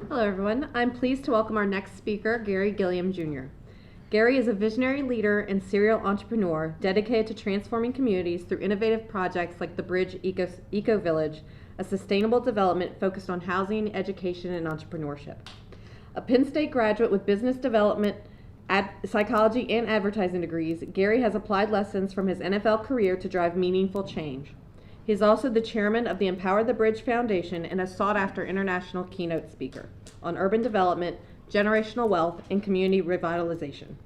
Hello, everyone. I'm pleased to welcome our next speaker, Garry Gilliam Jr. Garry is a visionary leader and serial entrepreneur dedicated to transforming communities through innovative projects like the Bridge Eco Village, a sustainable development focused on housing, education, and entrepreneurship. A Penn State graduate with business development, psychology, and advertising degrees, Garry has applied lessons from his NFL career to drive meaningful change. He is also the chairman of the Empower the Bridge Foundation and a sought-after international keynote speaker on urban development, generational wealth, and community revitalization.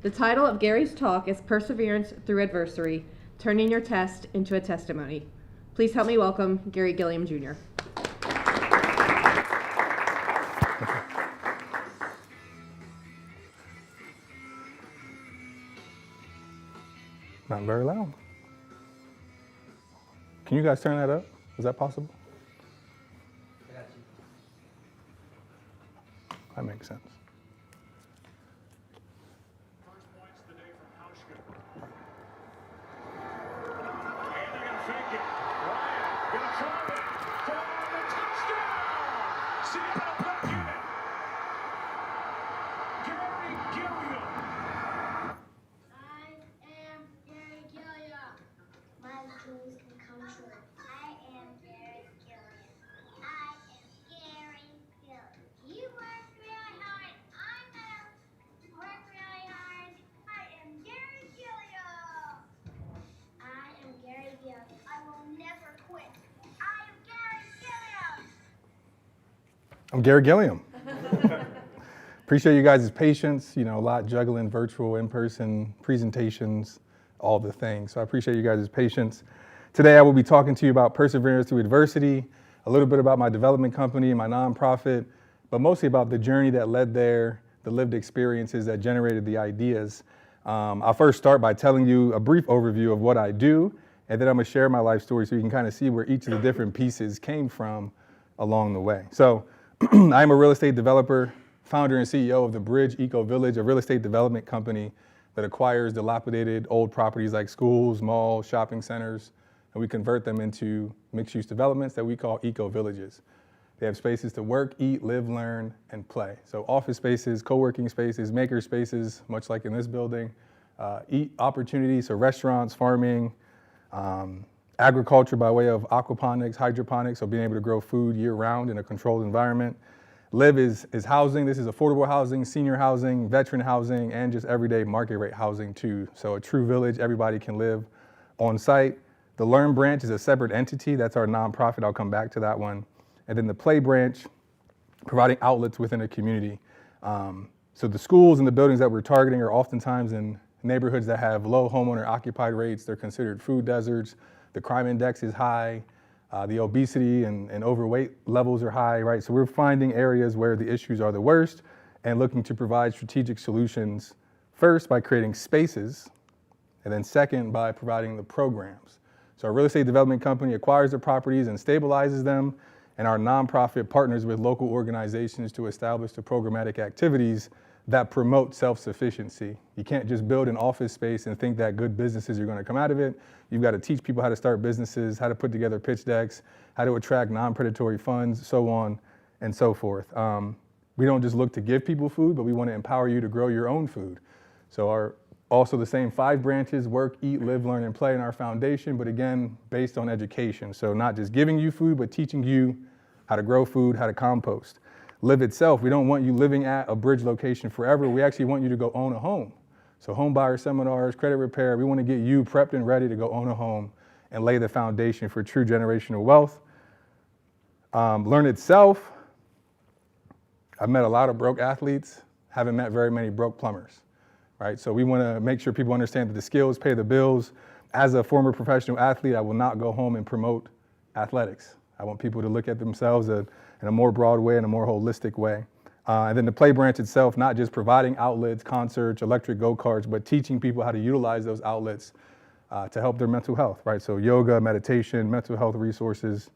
The title of Garry's talk is Perseverance Through Adversity, Turning Your Test into a Testimony. Please help me welcome Garry Gilliam Jr. Not very loud. Can you guys turn that up? Is that possible? I got you. That makes sense. First points today from Hauschka. And they're going to fake it. Ryan going to throw it for the touchdown. Seattle back in it. Garry Gilliam. I am Garry Gilliam. My dreams can come true. I am Garry Gilliam. I am Garry Gilliam. You work really hard. I know. Work really hard. I am Garry Gilliam. I am Garry Gilliam. I will never quit. I am Garry Gilliam. I'm Garry Gilliam. Appreciate you guys' patience. You know, a lot juggling virtual, in-person presentations, all the things. So I appreciate you guys' patience. Today I will be talking to you about perseverance through adversity, a little bit about my development company, my nonprofit, but mostly about the journey that led there, the lived experiences that generated the ideas. I'll first start by telling you a brief overview of what I do, and then I'm gonna share my life story so you can kind of see where each of the different pieces came from along the way. So I'm a real estate developer, founder and CEO of the Bridge Eco Village, a real estate development company that acquires dilapidated old properties like schools, malls, shopping centers, and we convert them into mixed-use developments that we call eco villages. They have spaces to work, eat, live, learn, and play. So office spaces, co-working spaces, maker spaces, much like in this building, eat opportunities, so restaurants, farming, agriculture by way of aquaponics, hydroponics, so being able to grow food year-round in a controlled environment. Live is housing. This is affordable housing, senior housing, veteran housing, and just everyday market rate housing too. So a true village, everybody can live on site. The Learn branch is a separate entity. That's our nonprofit. I'll come back to that one. And then the Play branch, providing outlets within a community. So the schools and the buildings that we're targeting are oftentimes in neighborhoods that have low homeowner occupied rates. They're considered food deserts. The crime index is high. The obesity and overweight levels are high, right? So we're finding areas where the issues are the worst and looking to provide strategic solutions, first by creating spaces, and then second by providing the programs. So our real estate development company acquires the properties and stabilizes them, and our nonprofit partners with local organizations to establish the programmatic activities that promote self-sufficiency. You can't just build an office space and think that good businesses are going to come out of it. You've got to teach people how to start businesses, how to put together pitch decks, how to attract non-predatory funds, so on and so forth. We don't just look to give people food, but we want to empower you to grow your own food. So also the same 5 branches, work, eat, live, learn, and play in our foundation, but again, based on education. So not just giving you food, but teaching you how to grow food, how to compost. Live itself, we don't want you living at a Bridge location forever. We actually want you to go own a home. So home buyer seminars, credit repair, we want to get you prepped and ready to go own a home and lay the foundation for true generational wealth. Learn itself, I've met a lot of broke athletes, haven't met very many broke plumbers, right? So we want to make sure people understand that the skills pay the bills. As a former professional athlete, I will not go home and promote athletics. I want people to look at themselves in a more broad way, in a more holistic way. And then the Play branch itself, not just providing outlets, concerts, electric go-karts, but teaching people how to utilize those outlets to help their mental health, right? So yoga, meditation, mental health resources,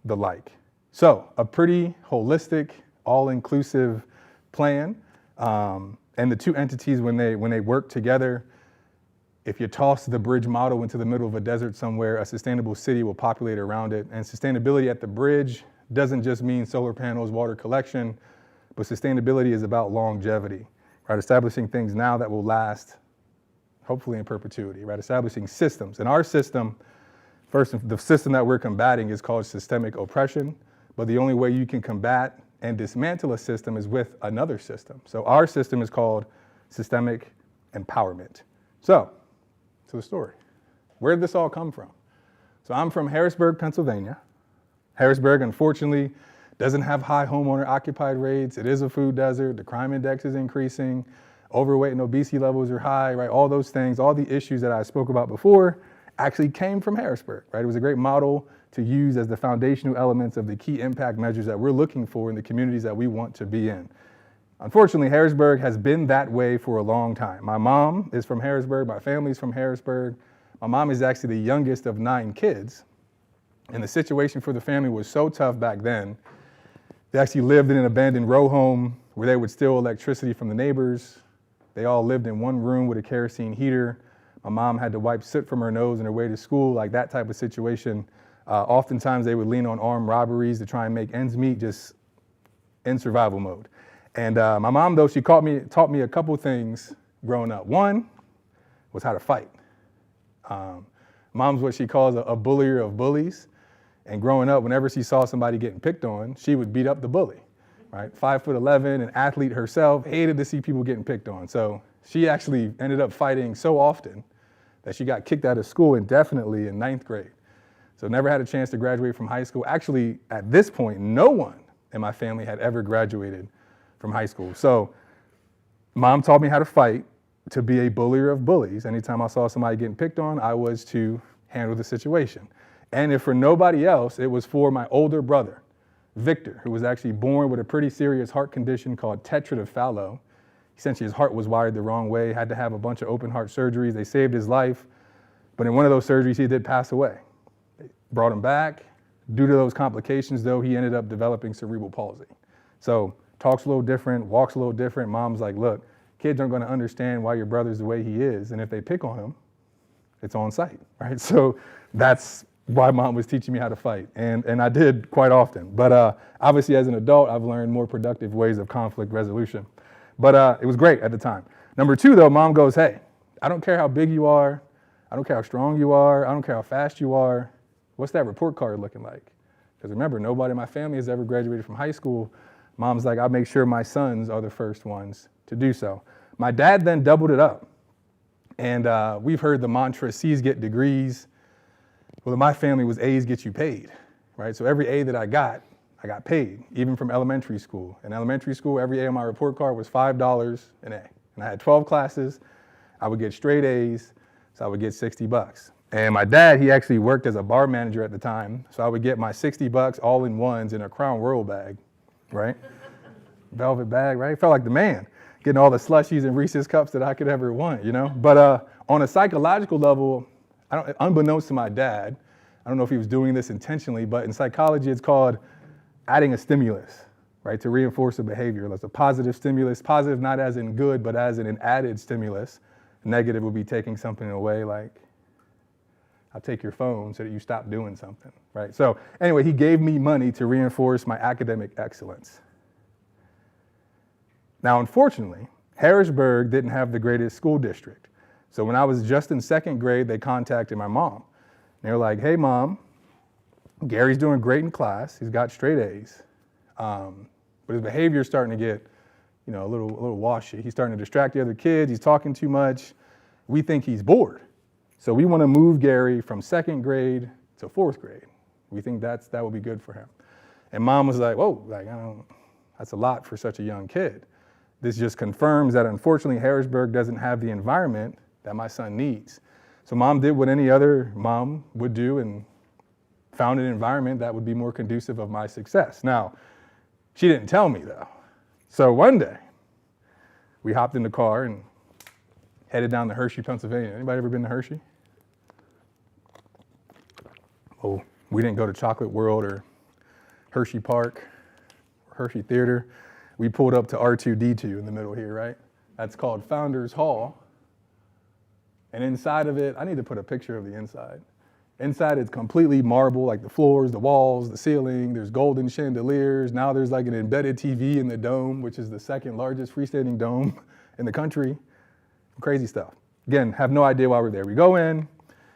the like. So a pretty holistic, all-inclusive plan. And the two entities, when they work together, if you toss the Bridge model into the middle of a desert somewhere, a sustainable city will populate around it. And sustainability at the Bridge doesn't just mean solar panels, water collection. but sustainability is about longevity, right? Establishing things now that will last, hopefully in perpetuity, right? Establishing systems. And our system, first, the system that we're combating is called systemic oppression, but the only way you can combat and dismantle a system is with another system. So our system is called systemic empowerment. So, to the story. Where did this all come from? So I'm from Harrisburg, Pennsylvania. Harrisburg, unfortunately, doesn't have high homeowner occupied rates. It is a food desert. The crime index is increasing. Overweight and obesity levels are high, right? All those things, all the issues that I spoke about before actually came from Harrisburg, right? It was a great model to use as the foundational elements of the key impact measures that we're looking for in the communities that we want to be in. Unfortunately, Harrisburg has been that way for a long time. My mom is from Harrisburg. My family's from Harrisburg. My mom is actually the youngest of 9 kids. And the situation for the family was so tough back then. They actually lived in an abandoned row home where they would steal electricity from the neighbors. They all lived in one room with a kerosene heater. My mom had to wipe soot from her nose on her way to school, like that type of situation. Oftentimes they would lean on armed robberies to try and make ends meet, just in survival mode. And my mom, though, she taught me a couple things growing up. One was how to fight. Mom's what she calls a bullier of bullies. And growing up, whenever she saw somebody getting picked on, she would beat up the bully, right? 5'11", an athlete herself, hated to see people getting picked on. So she actually ended up fighting so often that she got kicked out of school indefinitely in 9th grade. So never had a chance to graduate from high school. Actually, at this point, no one in my family had ever graduated from high school. So mom taught me how to fight, to be a bullier of bullies. Anytime I saw somebody getting picked on, I was to handle the situation. And if for nobody else, it was for my older brother, Victor, who was actually born with a pretty serious heart condition called tetraphthallo. Essentially, his heart was wired the wrong way, had to have a bunch of open heart surgeries. They saved his life. But in one of those surgeries, he did pass away. They brought him back. Due to those complications, though, he ended up developing cerebral palsy. So talks a little different, walks a little different. Mom's like, look, kids aren't going to understand why your brother's the way he is. And if they pick on him, it's on sight, right? So that's why mom was teaching me how to fight. And I did quite often. But obviously, as an adult, I've learned more productive ways of conflict resolution. But it was great at the time. Number 2, though, mom goes, hey, I don't care how big you are. I don't care how strong you are. I don't care how fast you are. What's that report card looking like? Because remember, nobody in my family has ever graduated from high school. Mom's like, I'll make sure my sons are the first ones to do so. My dad then doubled it up. And we've heard the mantra, C's get degrees. Well, in my family was A's get you paid, right? So every A that I got paid, even from elementary school. In elementary school, every A on my report card was $5 an A. And I had 12 classes. I would get straight A's, so I would get $60. And my dad, he actually worked as a bar manager at the time, so I would get my $60 all in ones in a Crown Royal bag, right? Velvet bag, right? Felt like the man, getting all the slushies and Reese's cups that I could ever want, you know? But on a psychological level, unbeknownst to my dad, I don't know if he was doing this intentionally, but in psychology, it's called adding a stimulus, right? To reinforce a behavior. That's a positive stimulus, positive not as in good, but as in an added stimulus. Negative would be taking something away, like, I'll take your phone so that you stop doing something, right? So anyway, he gave me money to reinforce my academic excellence. Now, unfortunately, Harrisburg didn't have the greatest school district. So when I was just in 2nd grade, they contacted my mom. They were like, hey, mom, Gary's doing great in class. He's got straight A's. But his behavior's starting to get, a little washy. He's starting to distract the other kids. He's talking too much. We think he's bored. So we want to move Gary from 2nd grade to 4th grade. We think that would be good for him. And mom was like, whoa, that's a lot for such a young kid. This just confirms that unfortunately Harrisburg doesn't have the environment that my son needs. So mom did what any other mom would do and found an environment that would be more conducive of my success. Now, she didn't tell me though. So one day, we hopped in the car and headed down to Hershey, Pennsylvania. Anybody ever been to Hershey? Oh, we didn't go to Chocolate World or Hershey Park or Hershey Theater. We pulled up to R2D2 in the middle here, right? That's called Founders Hall. And inside of it, I need to put a picture of the inside. Inside it's completely marble, like the floors, the walls, the ceiling. There's golden chandeliers. Now there's like an embedded TV in the dome, which is the second largest freestanding dome in the country. Crazy stuff. Again, have no idea why we're there. We go in,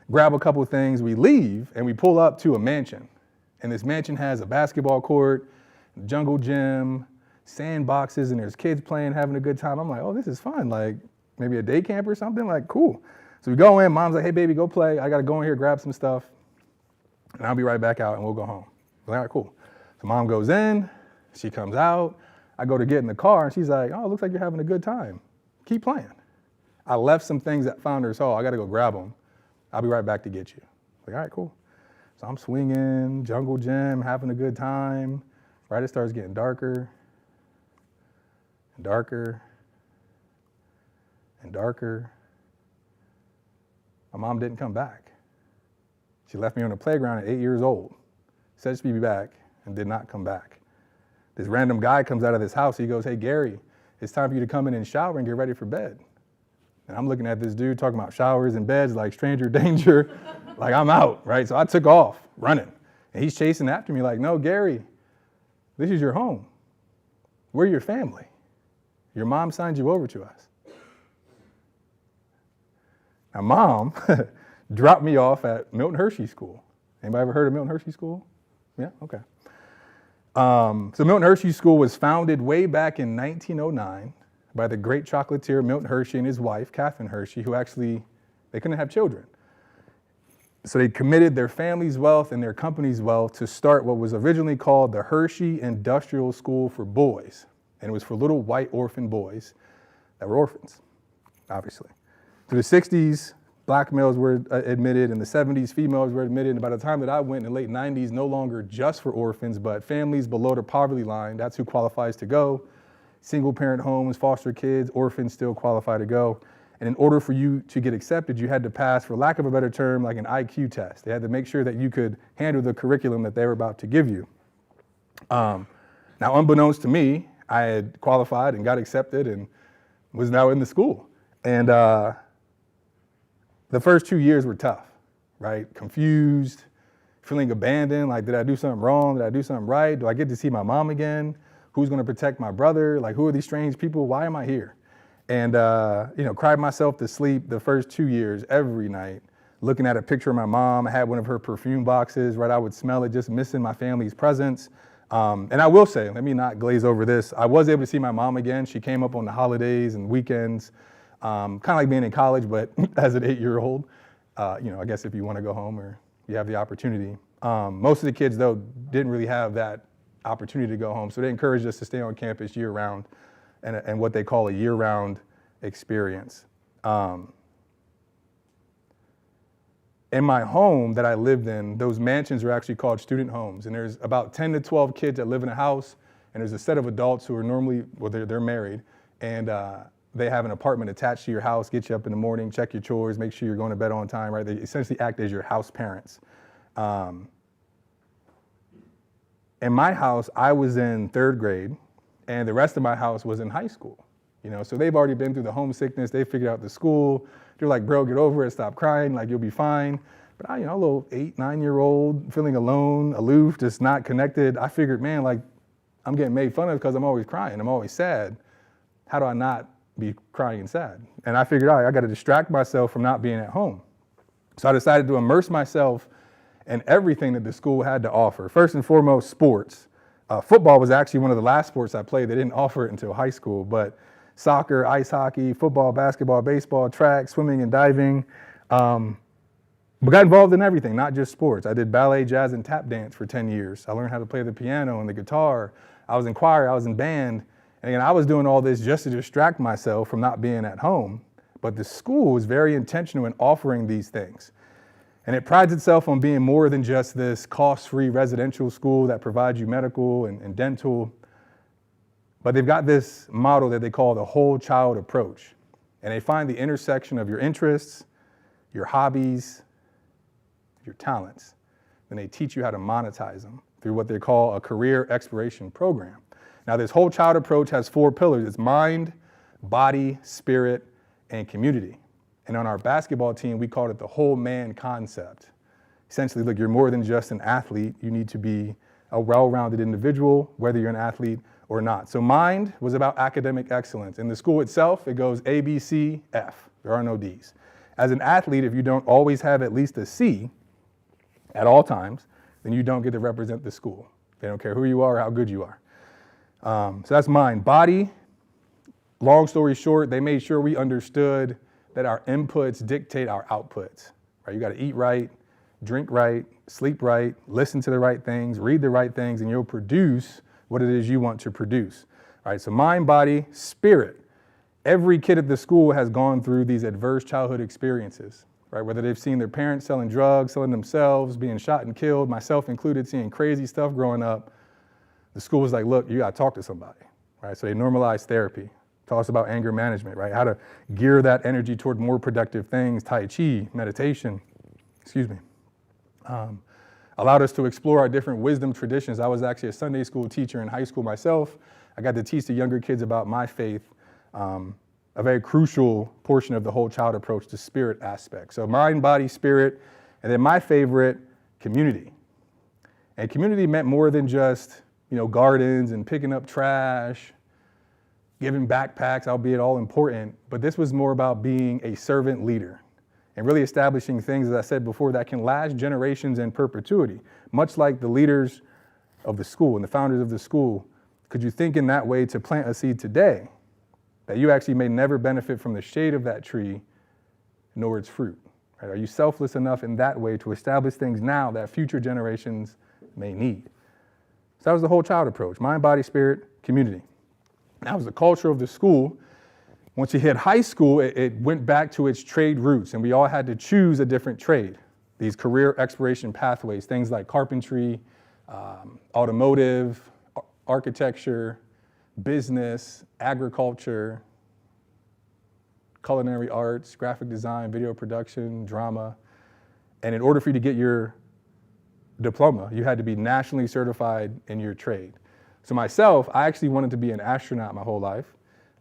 grab a couple of things, we leave, and we pull up to a mansion. And this mansion has a basketball court, jungle gym, sandboxes, and there's kids playing, having a good time. I'm like, oh, this is fun. Like maybe a day camp or something, like cool. So we go in, mom's like, hey baby, go play. I gotta go in here, grab some stuff, and I'll be right back out and we'll go home. I'm like, all right, cool. So mom goes in, she comes out, I go to get in the car and she's like, oh, it looks like you're having a good time. Keep playing. I left some things at Founders Hall. I got to go grab them. I'll be right back to get you. Like, all right, cool. So I'm swinging, jungle gym, having a good time. Right, it starts getting darker and darker and darker. My mom didn't come back. She left me on the playground at 8 years old, said she'd be back, and did not come back. This random guy comes out of this house. He goes, hey, Gary, it's time for you to come in and shower and get ready for bed. And I'm looking at this dude talking about showers and beds like stranger danger, like I'm out, right? So I took off running. And he's chasing after me like, no, Gary, this is your home. We're your family. Your mom signed you over to us. Now, mom dropped me off at Milton Hershey School. Anybody ever heard of Milton Hershey School? Yeah, okay. So Milton Hershey School was founded way back in 1909 by the great chocolatier Milton Hershey and his wife, Catherine Hershey, who actually, they couldn't have children. So they committed their family's wealth and their company's wealth to start what was originally called the Hershey Industrial School for Boys. And it was for little white orphan boys that were orphans, obviously. Through the 60s, black males were admitted. In the 70s, females were admitted. And by the time that I went in the late 90s, no longer just for orphans, but families below the poverty line, that's who qualifies to go. Single parent homes, foster kids, orphans still qualify to go. And in order for you to get accepted, you had to pass, for lack of a better term, like an IQ test. They had to make sure that you could handle the curriculum that they were about to give you. Now, unbeknownst to me, I had qualified and got accepted and was now in the school. And the first 2 years were tough, right? Confused, feeling abandoned, like, did I do something wrong? Did I do something right? Do I get to see my mom again? Who's gonna protect my brother? Like, who are these strange people? Why am I here? And, cried myself to sleep the first 2 years every night, looking at a picture of my mom. I had one of her perfume boxes, right? I would smell it, just missing my family's presence. And I will say, let me not glaze over this, I was able to see my mom again. She came up on the holidays and weekends, kind of like being in college, but as an 8-year-old, I guess if you want to go home or you have the opportunity. Most of the kids, though, didn't really have that opportunity to go home. So they encouraged us to stay on campus year round and what they call a year-round experience. In my home that I lived in, those mansions are actually called student homes. And there's about 10 to 12 kids that live in a house. And there's a set of adults who are normally, well, they're married. And they have an apartment attached to your house, get you up in the morning, check your chores, make sure you're going to bed on time, right? They essentially act as your house parents. In my house, I was in 3rd grade, and the rest of my house was in high school. So they've already been through the homesickness. They figured out the school. They're like, bro, get over it, stop crying, like you'll be fine. But I, a little 8, 9-year-old, feeling alone, aloof, just not connected. I figured, man, like I'm getting made fun of because I'm always crying. I'm always sad. How do I not be crying and sad? And I figured, all right, I got to distract myself from not being at home. So I decided to immerse myself in everything that the school had to offer. First and foremost, sports. Football was actually one of the last sports I played. They didn't offer it until high school, but soccer, ice hockey, football, basketball, baseball, track, swimming, and diving. But got involved in everything, not just sports. I did ballet, jazz, and tap dance for 10 years. I learned how to play the piano and the guitar. I was in choir, I was in band. And again, I was doing all this just to distract myself from not being at home. But the school was very intentional in offering these things. And it prides itself on being more than just this cost-free residential school that provides you medical and dental. But they've got this model that they call the whole child approach. And they find the intersection of your interests, your hobbies, your talents. And they teach you how to monetize them through what they call a career exploration program. Now, this whole child approach has 4 pillars. It's mind, body, spirit, and community. And on our basketball team, we called it the whole man concept. Essentially, look, you're more than just an athlete. You need to be a well-rounded individual, whether you're an athlete or not. So mind was about academic excellence. In the school itself, it goes A, B, C, F. There are no Ds. As an athlete, if you don't always have at least a C at all times, then you don't get to represent the school. They don't care who you are or how good you are. So that's mind. Body, long story short, they made sure we understood that our inputs dictate our outputs. Right? You got to eat right, drink right, sleep right, listen to the right things, read the right things, and you'll produce what it is you want to produce. All right, so mind, body, spirit. Every kid at the school has gone through these adverse childhood experiences, right? Whether they've seen their parents selling drugs, selling themselves, being shot and killed, myself included, seeing crazy stuff growing up. The school was like, look, you got to talk to somebody, right? So they normalized therapy. Taught us about anger management, right? How to gear that energy toward more productive things, Tai Chi, meditation, allowed us to explore our different wisdom traditions. I was actually a Sunday school teacher in high school myself. I got to teach the younger kids about my faith, a very crucial portion of the whole child approach, the spirit aspect. So mind, body, spirit, and then my favorite, community. And community meant more than just, gardens and picking up trash, giving backpacks, albeit all important, but this was more about being a servant leader and really establishing things, as I said before, that can last generations in perpetuity. Much like the leaders of the school and the founders of the school, could you think in that way to plant a seed today that you actually may never benefit from the shade of that tree nor its fruit? Right? Are you selfless enough in that way to establish things now that future generations may need? So that was the whole child approach, mind, body, spirit, community. That was the culture of the school. Once you hit high school, it went back to its trade roots, and we all had to choose a different trade. These career exploration pathways, things like carpentry, automotive, architecture, business, agriculture, culinary arts, graphic design, video production, drama. And in order for you to get your diploma, you had to be nationally certified in your trade. So myself, I actually wanted to be an astronaut my whole life.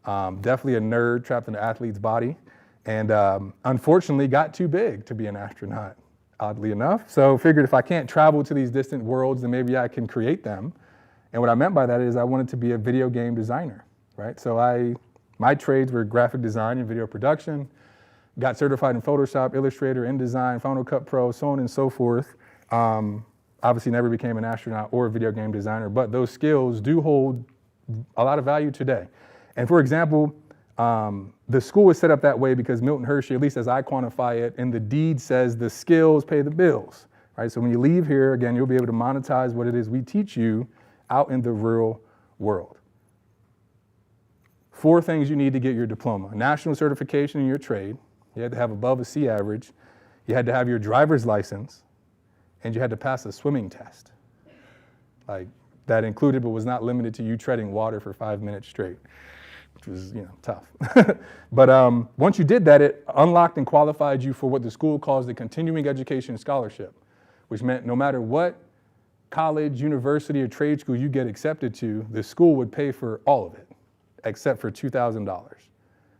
Definitely a nerd trapped in an athlete's body. And unfortunately got too big to be an astronaut, oddly enough. So figured if I can't travel to these distant worlds, then maybe I can create them. And what I meant by that is I wanted to be a video game designer, right? So my trades were graphic design and video production, got certified in Photoshop, Illustrator, InDesign, Final Cut Pro, so on and so forth. Obviously never became an astronaut or a video game designer, but those skills do hold a lot of value today. And for example, the school was set up that way because Milton Hershey, at least as I quantify it, in the deed says the skills pay the bills, right? So when you leave here, again, you'll be able to monetize what it is we teach you out in the real world. 4 things you need to get your diploma: national certification in your trade. You had to have above a C average. You had to have your driver's license, and you had to pass a swimming test. Like, that included but was not limited to you treading water for 5 minutes straight, which was, tough. But once you did that, it unlocked and qualified you for what the school calls the continuing education scholarship, which meant no matter what college, university, or trade school you get accepted to, the school would pay for all of it, except for $2,000.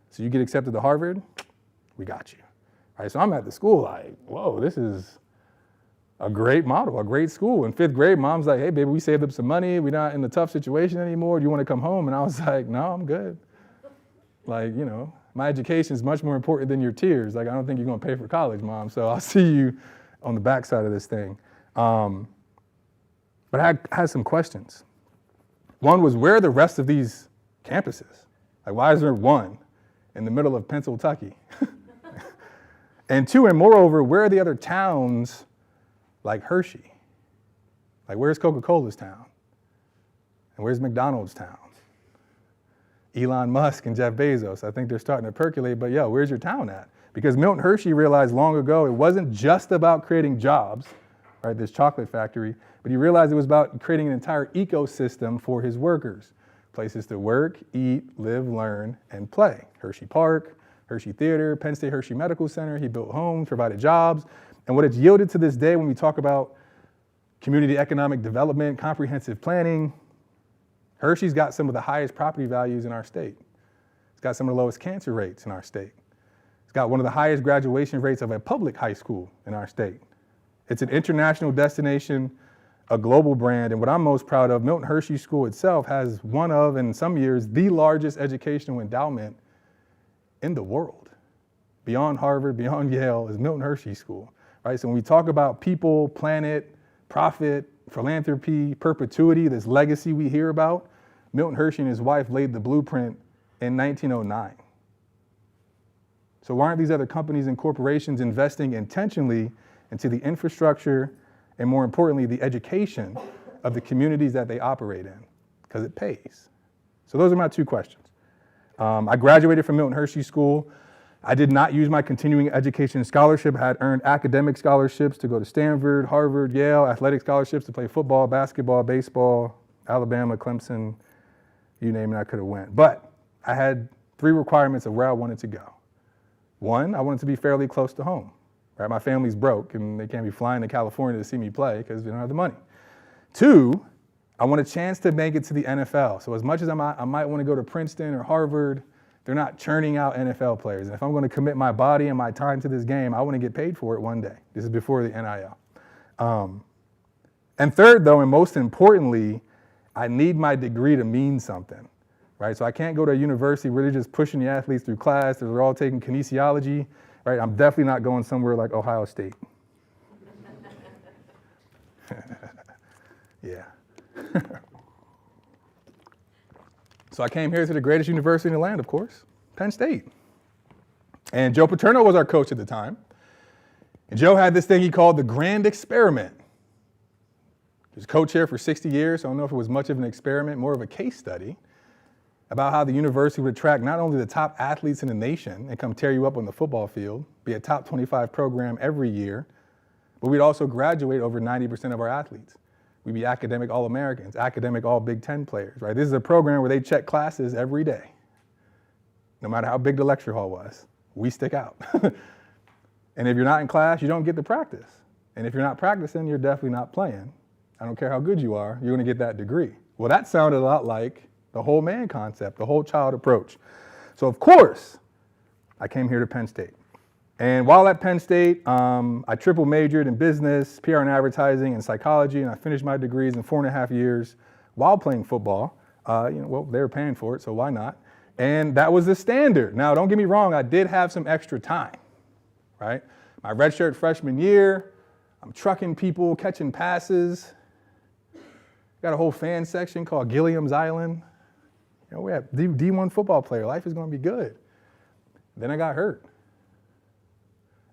So you get accepted to Harvard, we got you. All right, so I'm at the school like, whoa, this is a great model, a great school. In 5th grade, mom's like, hey, baby, we saved up some money. We're not in a tough situation anymore. Do you want to come home? And I was like, no, I'm good. Like, my education is much more important than your tears. Like, I don't think you're going to pay for college, Mom. So I'll see you on the backside of this thing. But I had some questions. One was, where are the rest of these campuses? Like, why is there one in the middle of Pennsylvania? And 2, and moreover, where are the other towns like Hershey? Like, where's Coca-Cola's town? And where's McDonald's town? Elon Musk and Jeff Bezos, I think they're starting to percolate, but where's your town at? Because Milton Hershey realized long ago it wasn't just about creating jobs, right, this chocolate factory, but he realized it was about creating an entire ecosystem for his workers. Places to work, eat, live, learn, and play. Hershey Park, Hershey Theater, Penn State Hershey Medical Center. He built homes, provided jobs. And what it's yielded to this day when we talk about community economic development, comprehensive planning, Hershey's got some of the highest property values in our state. It's got some of the lowest cancer rates in our state. It's got one of the highest graduation rates of a public high school in our state. It's an international destination, a global brand, and what I'm most proud of, Milton Hershey School itself has one of, in some years, the largest educational endowment in the world. Beyond Harvard, beyond Yale, is Milton Hershey School, right? So when we talk about people, planet, profit, philanthropy, perpetuity, this legacy we hear about, Milton Hershey and his wife laid the blueprint in 1909. So why aren't these other companies and corporations investing intentionally into the infrastructure and, more importantly, the education of the communities that they operate in? Because it pays. So those are my two questions. I graduated from Milton Hershey School. I did not use my continuing education scholarship. I had earned academic scholarships to go to Stanford, Harvard, Yale, athletic scholarships to play football, basketball, baseball, Alabama, Clemson, you name it, I could have went. But I had 3 requirements of where I wanted to go. 1, I wanted to be fairly close to home. Right? My family's broke and they can't be flying to California to see me play because they don't have the money. 2, I want a chance to make it to the NFL. So as much as I might want to go to Princeton or Harvard, they're not churning out NFL players. And if I'm going to commit my body and my time to this game, I want to get paid for it one day. This is before the NIL. And third, though, and most importantly, I need my degree to mean something, right? So I can't go to a university where they're just pushing the athletes through class, they're all taking kinesiology, right? I'm definitely not going somewhere like Ohio State. Yeah. So I came here to the greatest university in the land, of course, Penn State. And Joe Paterno was our coach at the time. And Joe had this thing he called the grand experiment. He was coach here for 60 years, so I don't know if it was much of an experiment, more of a case study about how the university would attract not only the top athletes in the nation and come tear you up on the football field, be a top 25 program every year, but we'd also graduate over 90% of our athletes. We'd be academic All-Americans, academic All-Big Ten players, right? This is a program where they check classes every day. No matter how big the lecture hall was, we stick out. And if you're not in class, you don't get to practice. And if you're not practicing, you're definitely not playing. I don't care how good you are, you're gonna get that degree. Well, that sounded a lot like the whole man concept, the whole child approach. So of course, I came here to Penn State. And while at Penn State, I triple majored in business, PR and advertising, and psychology, and I finished my degrees in 4.5 years while playing football. Well, they were paying for it, so why not? And that was the standard. Now, don't get me wrong, I did have some extra time, right? My redshirt freshman year, I'm trucking people, catching passes. Got a whole fan section called Gilliam's Island. We have D1 football player. Life is going to be good. Then I got hurt.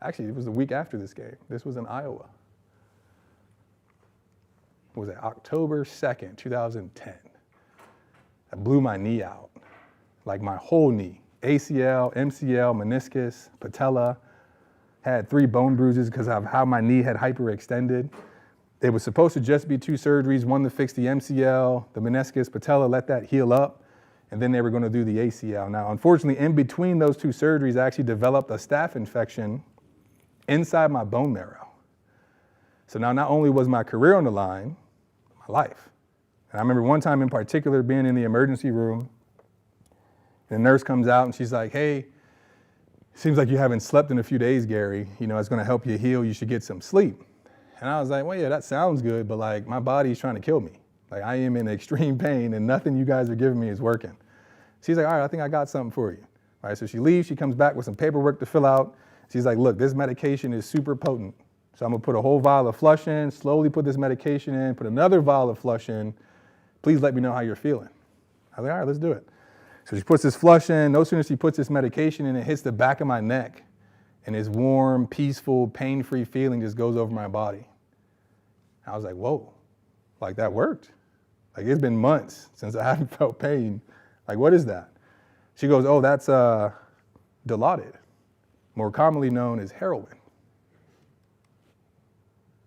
Actually, it was the week after this game. This was in Iowa. Was it October 2nd, 2010? I blew my knee out, like my whole knee. ACL, MCL, meniscus, patella. Had 3 bone bruises because of how my knee had hyperextended. It was supposed to just be 2 surgeries, one to fix the MCL, the meniscus, patella, let that heal up, and then they were going to do the ACL. Now, unfortunately, in between those 2 surgeries, I actually developed a staph infection inside my bone marrow. So now not only was my career on the line, my life. And I remember one time in particular being in the emergency room, and the nurse comes out and she's like, "Hey, seems like you haven't slept in a few days, Gary. It's going to help you heal. You should get some sleep." And I was like, well, yeah, that sounds good, but like my body's trying to kill me. Like I am in extreme pain and nothing you guys are giving me is working. She's like, all right, I think I got something for you. All right, so she leaves, she comes back with some paperwork to fill out. She's like, look, this medication is super potent. So I'm gonna put a whole vial of flush in, slowly put this medication in, put another vial of flush in. Please let me know how you're feeling. I was like, all right, let's do it. So she puts this flush in. No sooner she puts this medication in, it hits the back of my neck, and this warm, peaceful, pain-free feeling just goes over my body. I was like, whoa, like that worked. Like it's been months since I haven't felt pain. Like, what is that? She goes, oh, that's Dilaudid, more commonly known as heroin.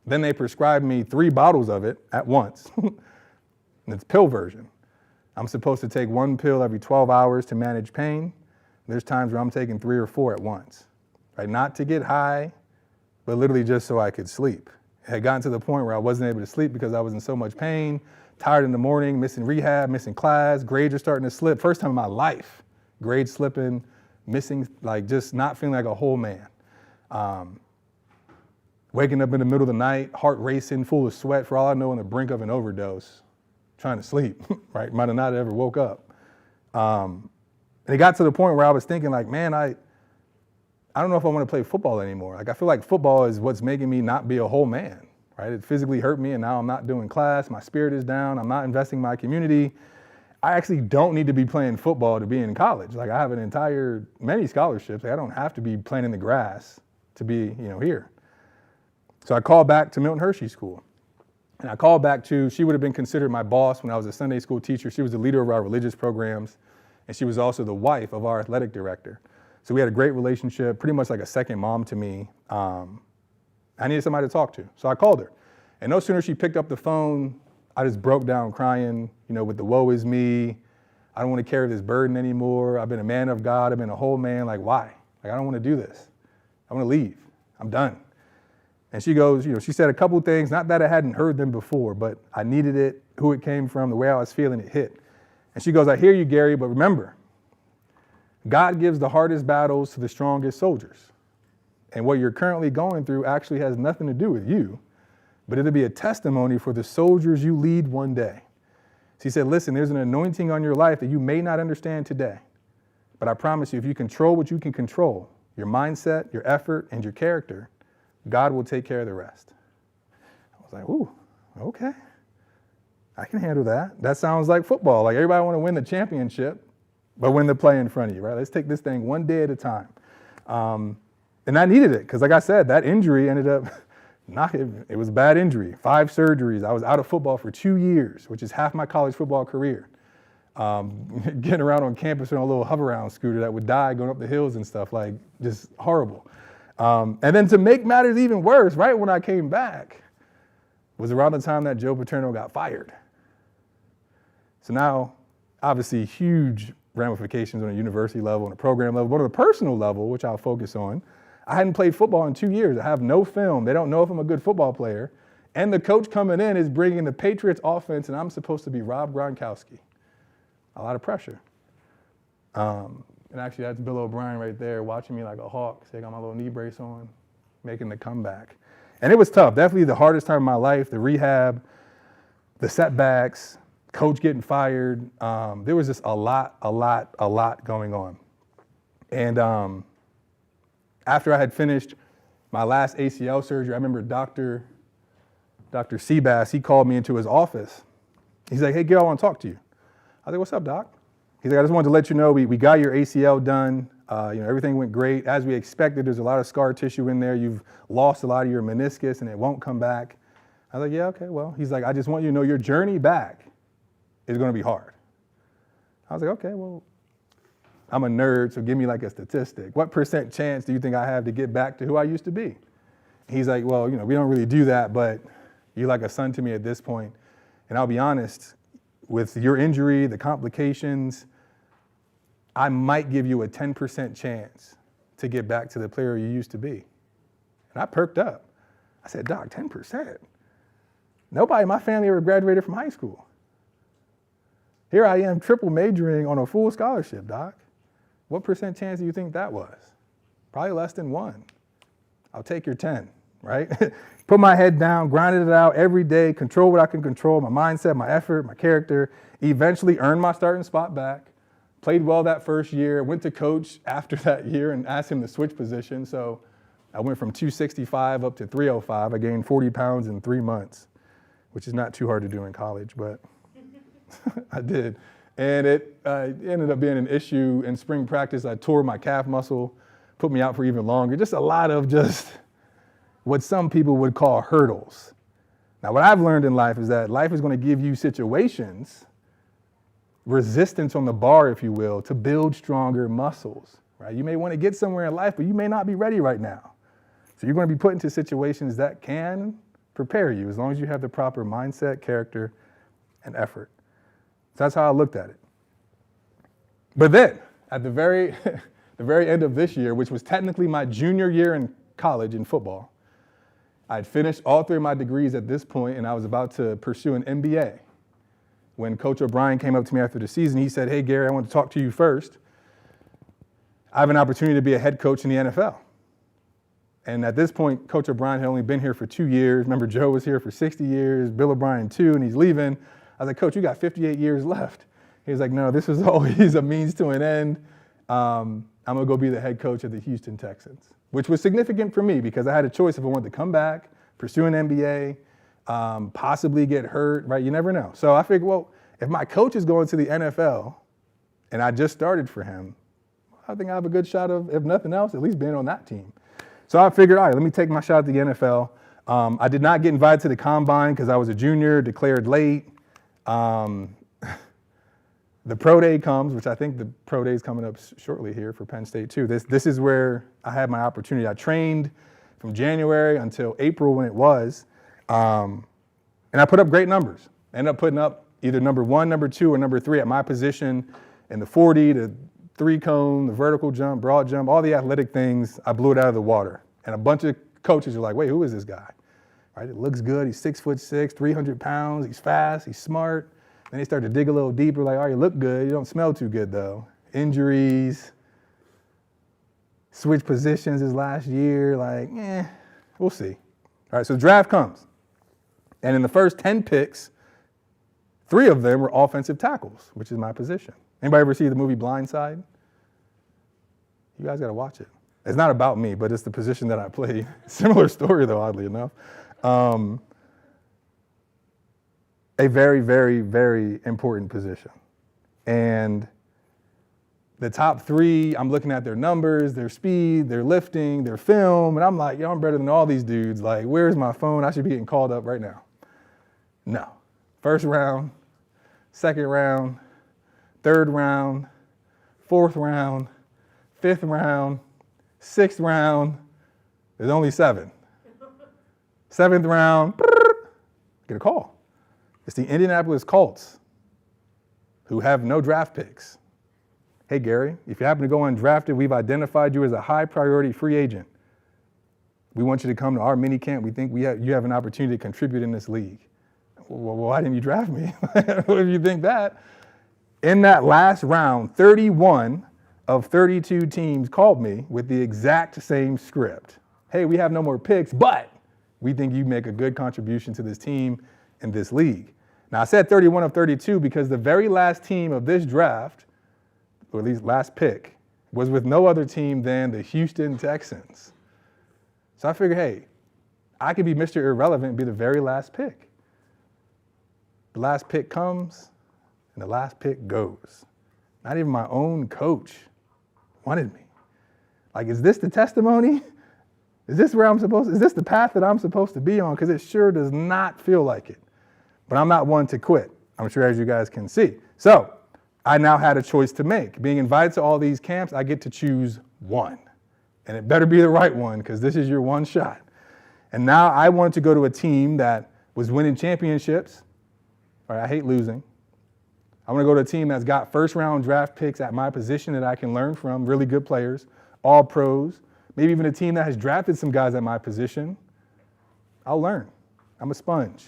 Then they prescribed me 3 bottles of it at once. And it's pill version. I'm supposed to take 1 pill every 12 hours to manage pain. There's times where I'm taking 3 or 4 at once, right? Not to get high, but literally just so I could sleep. It had gotten to the point where I wasn't able to sleep because I was in so much pain, tired in the morning, missing rehab, missing class, grades are starting to slip. First time in my life, grades slipping, missing, like just not feeling like a whole man. waking up in the middle of the night, heart racing, full of sweat, for all I know, on the brink of an overdose, trying to sleep, right? Might have not ever woke up. And it got to the point where I was thinking like, man, I don't know if I want to play football anymore. Like, I feel like football is what's making me not be a whole man, right? It physically hurt me, and now I'm not doing class. My spirit is down. I'm not investing in my community. I actually don't need to be playing football to be in college. Like, I have many scholarships. Like, I don't have to be playing in the grass to be, here. So I called back to Milton Hershey School. And I called back she would have been considered my boss when I was a Sunday school teacher. She was the leader of our religious programs, and she was also the wife of our athletic director. So we had a great relationship, pretty much like a second mom to me. I needed somebody to talk to. So I called her. And no sooner she picked up the phone, I just broke down crying, with the woe is me. I don't want to carry this burden anymore. I've been a man of God. I've been a whole man. Like, why? Like, I don't want to do this. I want to leave. I'm done. And she goes, she said a couple things, not that I hadn't heard them before, but I needed it, who it came from, the way I was feeling, it hit. And she goes, I hear you, Gary, but remember, God gives the hardest battles to the strongest soldiers. And what you're currently going through actually has nothing to do with you, but it'll be a testimony for the soldiers you lead one day. She said, listen, there's an anointing on your life that you may not understand today, but I promise you, if you control what you can control, your mindset, your effort, and your character, God will take care of the rest. I was like, ooh, okay. I can handle that. That sounds like football. Like, everybody want to win the championship, but win the play in front of you, right? Let's take this thing one day at a time. And I needed it because, like I said, that injury ended up it was a bad injury. 5 surgeries. I was out of football for 2 years, which is half my college football career. Getting around on campus on a little hover-around scooter that would die going up the hills and stuff, like, just horrible. And then to make matters even worse, right when I came back, was around the time that Joe Paterno got fired. So now, obviously, huge ramifications on a university level, on a program level, but on a personal level, which I'll focus on. I hadn't played football in 2 years. I have no film. They don't know if I'm a good football player. And the coach coming in is bringing the Patriots offense, and I'm supposed to be Rob Gronkowski. A lot of pressure. And actually, that's Bill O'Brien right there watching me like a hawk. So I got my little knee brace on, making the comeback. And it was tough. Definitely the hardest time of my life, the rehab, the setbacks, coach getting fired. There was just a lot going on. And after I had finished my last ACL surgery, I remember Dr. Seabass, he called me into his office. He's like, hey, Gil, I want to talk to you. I was like, what's up, doc? He's like, I just wanted to let you know we got your ACL done. Everything went great. As we expected, there's a lot of scar tissue in there. You've lost a lot of your meniscus and it won't come back. I was like, yeah, okay, well. He's like, I just want you to know your journey back is going to be hard. I was like, okay, well, I'm a nerd, so give me like a statistic. What % chance do you think I have to get back to who I used to be? He's like, well, we don't really do that, but you're like a son to me at this point. And I'll be honest, with your injury, the complications, I might give you a 10% chance to get back to the player you used to be. And I perked up. I said, doc, 10%? Nobody in my family ever graduated from high school. Here I am triple majoring on a full scholarship, doc. What % chance do you think that was? Probably less than 1. I'll take your 10, right? Put my head down, grinded it out every day, control what I can control, my mindset, my effort, my character, eventually earned my starting spot back, played well that first year, went to coach after that year and asked him to switch position. So I went from 265 up to 305. I gained 40 pounds in 3 months, which is not too hard to do in college, but I did. And it ended up being an issue in spring practice. I tore my calf muscle, put me out for even longer. Just a lot of just what some people would call hurdles. Now, what I've learned in life is that life is going to give you situations, resistance on the bar, if you will, to build stronger muscles, right? You may want to get somewhere in life, but you may not be ready right now. So you're going to be put into situations that can prepare you as long as you have the proper mindset, character, and effort. So that's how I looked at it. But then, at the very end of this year, which was technically my junior year in college in football, I had finished all 3 of my degrees at this point, and I was about to pursue an MBA. When Coach O'Brien came up to me after the season, he said, hey, Gary, I want to talk to you first. I have an opportunity to be a head coach in the NFL. And at this point, Coach O'Brien had only been here for 2 years. Remember, Joe was here for 60 years, Bill O'Brien 2, and he's leaving. I was like, Coach, you got 58 years left. He was like, no, this was always a means to an end. I'm going to go be the head coach of the Houston Texans, which was significant for me because I had a choice if I wanted to come back, pursue an MBA, possibly get hurt, right? You never know. So I figured, well, if my coach is going to the NFL and I just started for him, I think I have a good shot of, if nothing else, at least being on that team. So I figured, all right, let me take my shot at the NFL. I did not get invited to the combine because I was a junior, declared late. The pro day comes, which I think the pro day is coming up shortly here for Penn State too. This is where I had my opportunity. I trained from January until April when it was, and I put up great numbers. I ended up putting up either number 1, number 2, or number 3 at my position in the 40, the 3-cone, the vertical jump, broad jump, all the athletic things. I blew it out of the water. And a bunch of coaches are like, wait, who is this guy? Right? It looks good. He's 6'6", 300 pounds. He's fast. He's smart. Then they start to dig a little deeper, like, oh, you look good. You don't smell too good, though. Injuries, switch positions his last year. Like, we'll see. All right, so the draft comes. And in the first 10 picks, 3 of them were offensive tackles, which is my position. Anybody ever see the movie Blind Side? You guys got to watch it. It's not about me, but it's the position that I play. Similar story, though, oddly enough. A very, very, very important position. And the top 3, I'm looking at their numbers, their speed, their lifting, their film, and I'm like, yo, I'm better than all these dudes. Like, where's my phone? I should be getting called up right now. No. First round, second round, third round, fourth round, fifth round, sixth round, there's only 7. 7th round, get a call. It's the Indianapolis Colts, who have no draft picks. Hey, Gary, if you happen to go undrafted, we've identified you as a high priority free agent. We want you to come to our mini camp. We think you have an opportunity to contribute in this league. Well, why didn't you draft me? If you think that. In that last round, 31 of 32 teams called me with the exact same script. Hey, we have no more picks, but we think you make a good contribution to this team in this league. Now, I said 31 of 32 because the very last team of this draft, or at least last pick, was with no other team than the Houston Texans. So I figured, hey, I could be Mr. Irrelevant and be the very last pick. The last pick comes, and the last pick goes. Not even my own coach wanted me. Like, is this the testimony? Is this the path that I'm supposed to be on? Because it sure does not feel like it. But I'm not one to quit, I'm sure, as you guys can see. So I now had a choice to make. Being invited to all these camps, I get to choose one. And it better be the right one, because this is your one shot. And now I wanted to go to a team that was winning championships. All right, I hate losing. I want to go to a team that's got first-round draft picks at my position that I can learn from, really good players, all pros, maybe even a team that has drafted some guys at my position. I'll learn. I'm a sponge.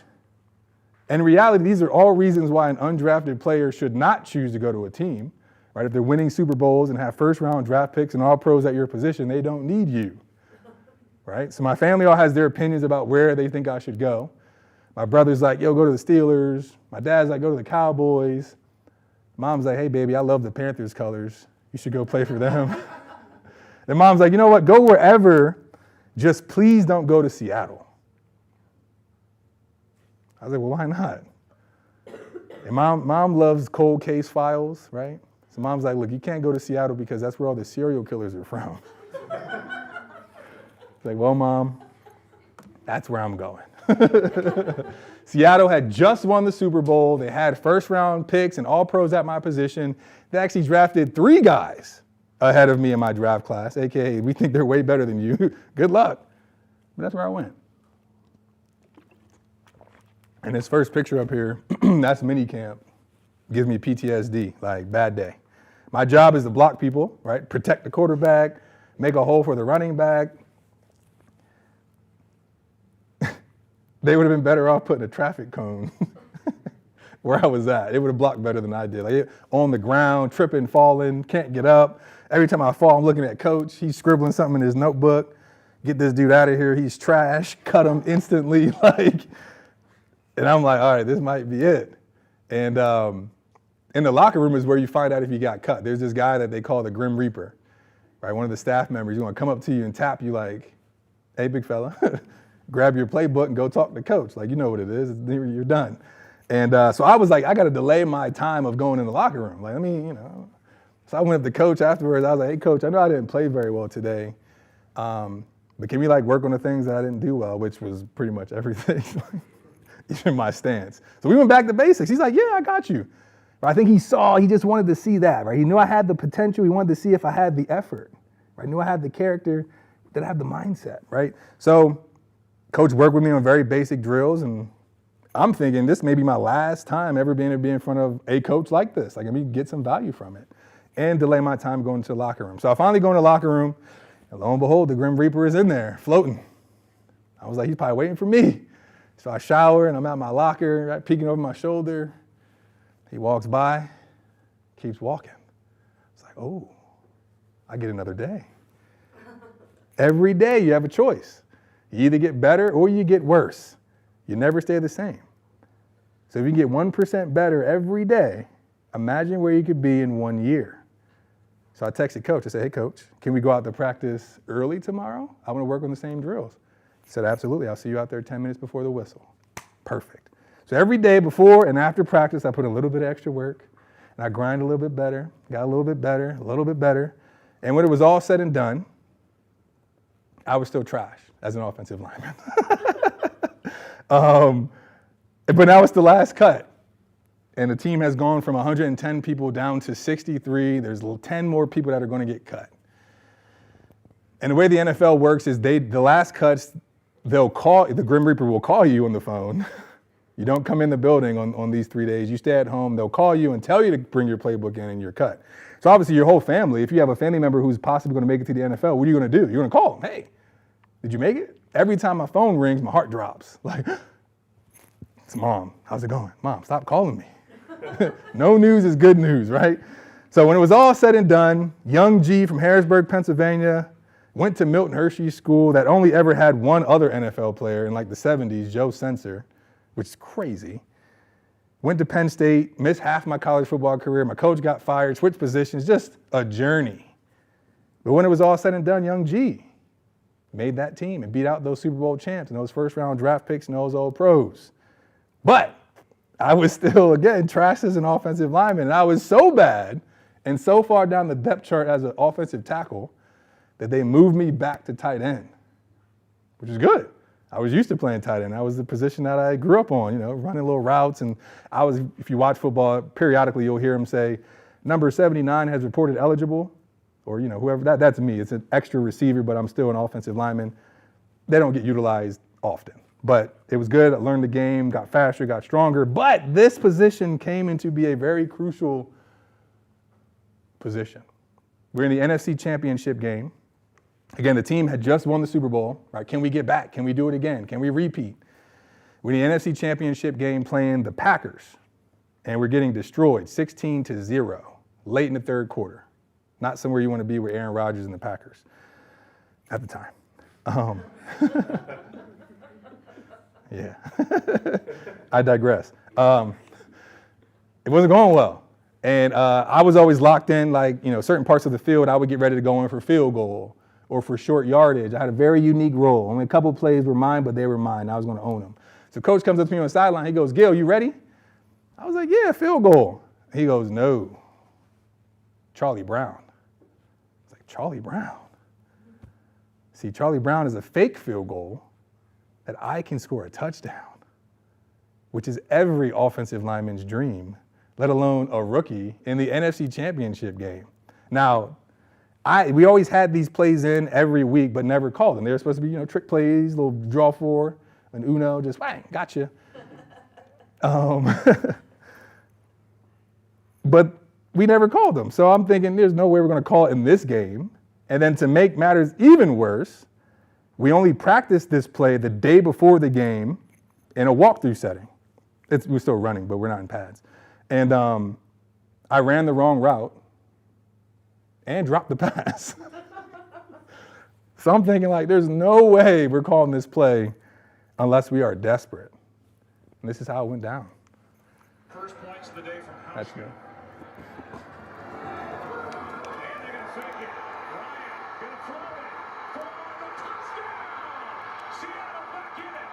In reality, these are all reasons why an undrafted player should not choose to go to a team. Right? If they're winning Super Bowls and have first-round draft picks and all pros at your position, they don't need you. Right? So my family all has their opinions about where they think I should go. My brother's like, yo, go to the Steelers. My dad's like, go to the Cowboys. Mom's like, hey, baby, I love the Panthers colors. You should go play for them. Then mom's like, you know what? Go wherever. Just please don't go to Seattle. I was like, well, why not? And mom loves cold case files, right? So mom's like, look, you can't go to Seattle because that's where all the serial killers are from. It's like, well, Mom, that's where I'm going. Seattle had just won the Super Bowl. They had first-round picks and all pros at my position. They actually drafted 3 guys ahead of me in my draft class, a.k.a. we think they're way better than you. Good luck. But that's where I went. And this first picture up here, that's minicamp. Gives me PTSD, like bad day. My job is to block people, right? Protect the quarterback, make a hole for the running back. They would have been better off putting a traffic cone where I was at. It would have blocked better than I did. Like on the ground, tripping, falling, can't get up. Every time I fall, I'm looking at coach. He's scribbling something in his notebook. get this dude out of here. He's trash. Cut him instantly. And I'm like, all right, this might be it. And in the locker room is where you find out if you got cut. There's this guy that they call the Grim Reaper, right? One of the staff members. He's going to come up to you and tap you like, hey, big fella, grab your playbook and go talk to coach. Like, you know what it is. You're done. And so I was like, I got to delay my time of going in the locker room. Like, I mean, you know. So I went up to coach afterwards. I was like, hey, coach, I know I didn't play very well today. But can we work on the things that I didn't do well, which was pretty much everything, even my stance. So we went back to basics. He's like, yeah, I got you. But I think he just wanted to see that, right? He knew I had the potential. He wanted to see if I had the effort, right? He knew I had the character, that I had the mindset, right? So coach worked with me on very basic drills, and I'm thinking this may be my last time ever being able to be in front of a coach like this. Like, let me get some value from it and delay my time going to the locker room. So I finally go in the locker room, and lo and behold, the Grim Reaper is in there, floating. I was like, he's probably waiting for me. So I shower, and I'm at my locker, right, peeking over my shoulder. He walks by, keeps walking. It's like, oh, I get another day. Every day you have a choice. You either get better or you get worse. You never stay the same. So if you get 1% better every day, imagine where you could be in 1 year. So I texted coach. I said, hey, coach, can we go out to practice early tomorrow? I want to work on the same drills. He said, absolutely. I'll see you out there 10 minutes before the whistle. Perfect. So every day before and after practice, I put a little bit of extra work, and I grind a little bit better, got a little bit better, a little bit better. And when it was all said and done, I was still trash as an offensive lineman. But now it's the last cut. And the team has gone from 110 people down to 63. There's 10 more people that are going to get cut. And the way the NFL works is the last cuts, the Grim Reaper will call you on the phone. You don't come in the building on these 3 days. You stay at home. They'll call you and tell you to bring your playbook in and you're cut. So obviously your whole family, if you have a family member who's possibly going to make it to the NFL, what are you going to do? You're going to call them. Hey, did you make it? Every time my phone rings, my heart drops. Like, it's Mom. How's it going? Mom, stop calling me. No news is good news, right? So when it was all said and done, young G from Harrisburg, Pennsylvania, went to Milton Hershey School that only ever had one other NFL player in like the 70s, Joe Sensor, which is crazy. Went to Penn State, missed half my college football career. My coach got fired, switched positions, just a journey. But when it was all said and done, young G made that team and beat out those Super Bowl champs and those first-round draft picks and those old pros. But I was still, again, trash as an offensive lineman. And I was so bad and so far down the depth chart as an offensive tackle that they moved me back to tight end, which is good. I was used to playing tight end. That was the position that I grew up on, running little routes. And if you watch football, periodically you'll hear them say, number 79 has reported eligible, or whoever, that's me. It's an extra receiver, but I'm still an offensive lineman. They don't get utilized often. But it was good. I learned the game, got faster, got stronger. But this position came into be a very crucial position. We're in the NFC Championship game. Again, the team had just won the Super Bowl, right? Can we get back? Can we do it again? Can we repeat? We're in the NFC Championship game playing the Packers, and we're getting destroyed 16-0 late in the third quarter. Not somewhere you want to be with Aaron Rodgers and the Packers at the time. Yeah, I digress. It wasn't going well. And I was always locked in, certain parts of the field, I would get ready to go in for field goal or for short yardage. I had a very unique role. Only a couple plays were mine, but they were mine. I was going to own them. So coach comes up to me on the sideline. He goes, Gil, you ready? I was like, yeah, field goal. He goes, no, Charlie Brown. I was like, Charlie Brown? See, Charlie Brown is a fake field goal that I can score a touchdown, which is every offensive lineman's dream, let alone a rookie in the NFC Championship game. Now, we always had these plays in every week, but never called them. They were supposed to be, trick plays, little draw four, an Uno, just bang, gotcha. But we never called them. So I'm thinking there's no way we're going to call it in this game. And then to make matters even worse, we only practiced this play the day before the game in a walkthrough setting. We're still running, but we're not in pads. And I ran the wrong route and dropped the pass. So I'm thinking like, there's no way we're calling this play unless we are desperate. And this is how it went down. First points of the day from House. That's good. And they're going to fake it. Ryan going to throw it for the touchdown. Seattle back in it.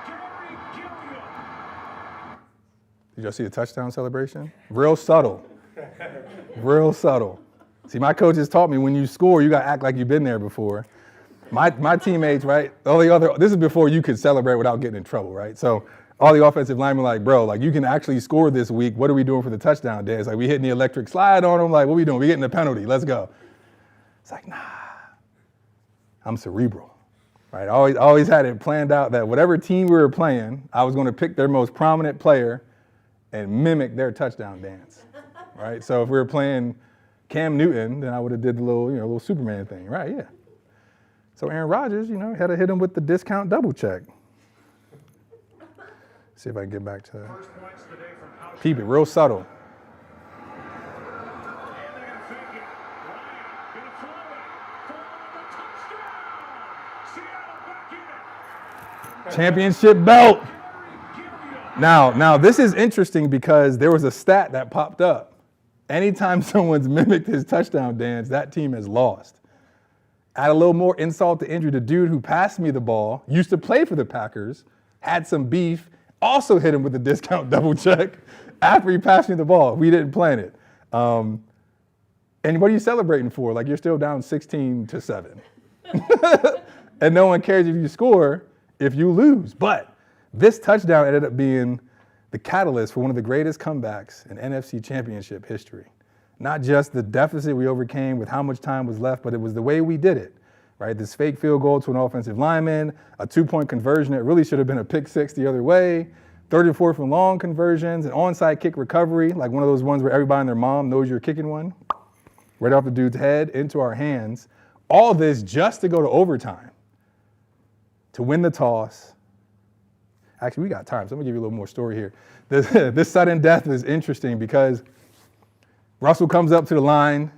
Garry Gilliam. Did y'all see the touchdown celebration? Real subtle. Real subtle. See, my coaches taught me when you score, you got to act like you've been there before. My teammates, right? This is before you could celebrate without getting in trouble, right? So all the offensive linemen like, bro, like you can actually score this week. What are we doing for the touchdown dance? Like we hitting the electric slide on them. Like what we doing? We getting the penalty. Let's go. It's like, nah, I'm cerebral, right? I always had it planned out that whatever team we were playing, I was going to pick their most prominent player and mimic their touchdown dance, right? So if we were playing Cam Newton, then I would have did the little Superman thing, right? Yeah. So Aaron Rodgers, had to hit him with the discount double check. See if I can get back to that. First points of the day from House. Keep it real subtle. And they're going to fake it. Ryan going to throw it for the touchdown. Seattle back in it. Championship belt. Garry Gilliam. Now this is interesting because there was a stat that popped up. Anytime someone's mimicked his touchdown dance, that team has lost. Add a little more insult to injury. The dude who passed me the ball used to play for the Packers, had some beef, also hit him with the discount double check after he passed me the ball. We didn't plan it. And what are you celebrating for? Like you're still down 16-7. And no one cares if you score, if you lose. But this touchdown ended up being the catalyst for one of the greatest comebacks in NFC Championship history. Not just the deficit we overcame with how much time was left, but it was the way we did it, right? This fake field goal to an offensive lineman, a 2-point conversion that really should have been a pick six the other way, 3rd and 4th and long conversions, an onside kick recovery, like one of those ones where everybody and their mom knows you're kicking one, right off the dude's head into our hands. All this just to go to overtime, to win the toss. Actually, we got time, so I'm gonna give you a little more story here. This sudden death is interesting because Russell comes up to the line,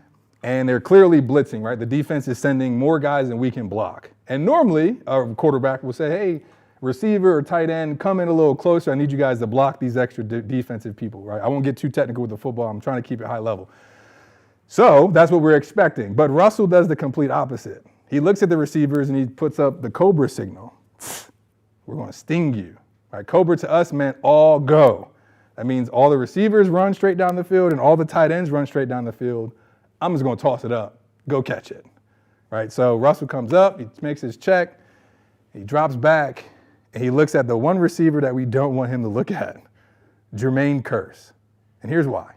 and they're clearly blitzing, right? The defense is sending more guys than we can block. And normally, a quarterback will say, hey, receiver or tight end, come in a little closer. I need you guys to block these extra defensive people, right? I won't get too technical with the football. I'm trying to keep it high level. So that's what we're expecting. But Russell does the complete opposite. He looks at the receivers, and he puts up the Cobra signal. We're going to sting you. Right? Cobra to us meant all go. That means all the receivers run straight down the field and all the tight ends run straight down the field. I'm just going to toss it up. Go catch it. Right? So Russell comes up, he makes his check, he drops back, and he looks at the one receiver that we don't want him to look at, Jermaine Kearse. And here's why.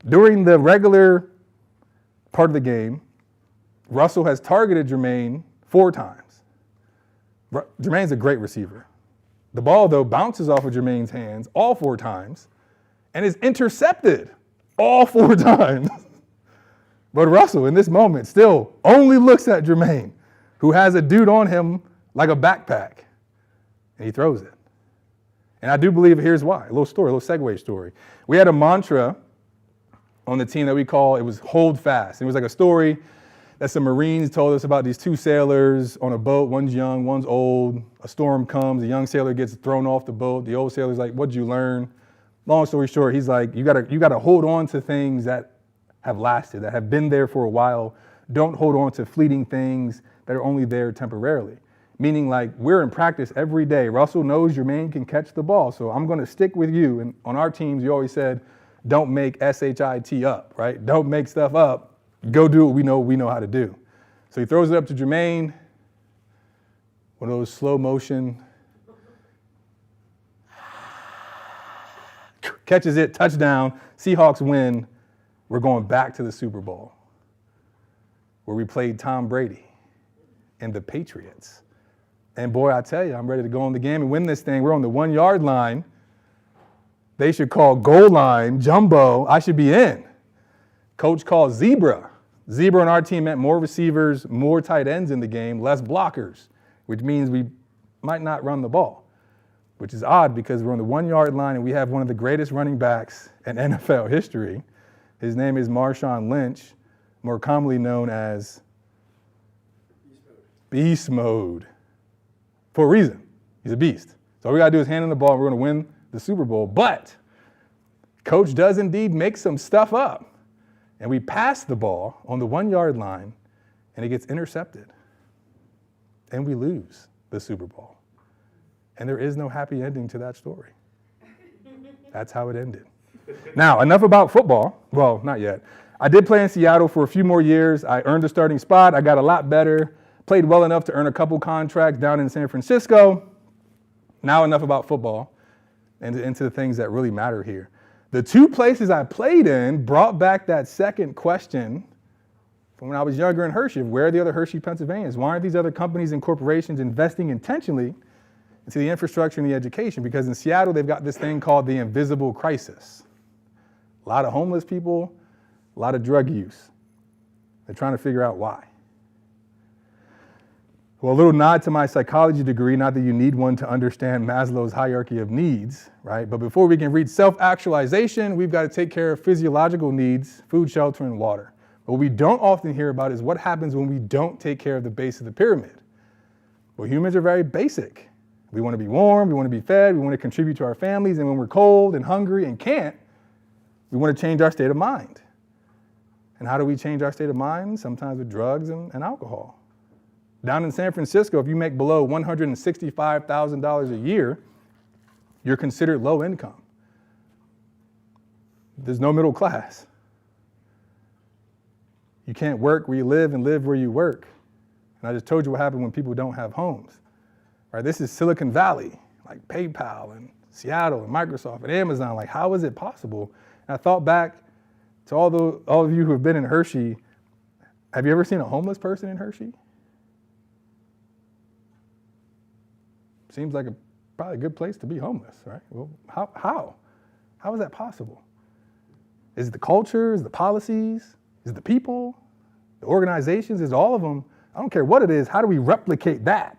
During the regular part of the game, Russell has targeted Jermaine 4 times. Jermaine's a great receiver. The ball, though, bounces off of Jermaine's hands all 4 times and is intercepted all 4 times. But Russell, in this moment, still only looks at Jermaine, who has a dude on him like a backpack, and he throws it. And I do believe here's why. A little segue story. We had a mantra on the team that we call, it was hold fast. It was like a story that some Marines told us about these 2 sailors on a boat. One's young, one's old. A storm comes, a young sailor gets thrown off the boat. The old sailor's like, what'd you learn? Long story short, he's like, you gotta hold on to things that have lasted, that have been there for a while. Don't hold on to fleeting things that are only there temporarily. Meaning like we're in practice every day. Russell knows Jermaine can catch the ball, so I'm gonna stick with you. And on our teams, you always said, don't make SHIT up, right? Don't make stuff up. Go do what we know how to do. So he throws it up to Jermaine. One of those slow motion. Catches it, touchdown. Seahawks win. We're going back to the Super Bowl, where we played Tom Brady and the Patriots. And boy, I tell you, I'm ready to go in the game and win this thing. We're on the 1-yard line. They should call goal line, jumbo. I should be in. Coach calls zebra. Zebra on our team meant more receivers, more tight ends in the game, less blockers, which means we might not run the ball, which is odd because we're on the 1-yard line and we have one of the greatest running backs in NFL history. His name is Marshawn Lynch, more commonly known as beast mode for a reason. He's a beast. So all we got to do is hand him the ball and we're going to win the Super Bowl. But coach does indeed make some stuff up. And we pass the ball on the 1 yard line and it gets intercepted. And we lose the Super Bowl. And there is no happy ending to that story. That's how it ended. Now, enough about football. Well, not yet. I did play in Seattle for a few more years. I earned a starting spot. I got a lot better. Played well enough to earn a couple contracts down in San Francisco. Now enough about football and into the things that really matter here. The two places I played in brought back that second question from when I was younger in Hershey. Where are the other Hershey, Pennsylvanians? Why aren't these other companies and corporations investing intentionally into the infrastructure and the education? Because in Seattle, they've got this thing called the invisible crisis. A lot of homeless people, a lot of drug use. They're trying to figure out why. Well, a little nod to my psychology degree, not that you need one to understand Maslow's hierarchy of needs, right? But before we can reach self-actualization, we've got to take care of physiological needs, food, shelter, and water. What we don't often hear about is what happens when we don't take care of the base of the pyramid. Well, humans are very basic. We want to be warm, we want to be fed, we want to contribute to our families, and when we're cold and hungry and can't, we want to change our state of mind. And how do we change our state of mind? Sometimes with drugs and alcohol. Down in San Francisco, if you make below $165,000 a year, you're considered low income. There's no middle class. You can't work where you live and live where you work. And I just told you what happened when people don't have homes. Right? This is Silicon Valley, like PayPal and Seattle and Microsoft and Amazon. Like, how is it possible? And I thought back to all of you who have been in Hershey. Have you ever seen a homeless person in Hershey? Seems like probably a good place to be homeless, right? Well, how? How is that possible? Is it the culture? Is it the policies? Is it the people? The organizations? Is it all of them? I don't care what it is. How do we replicate that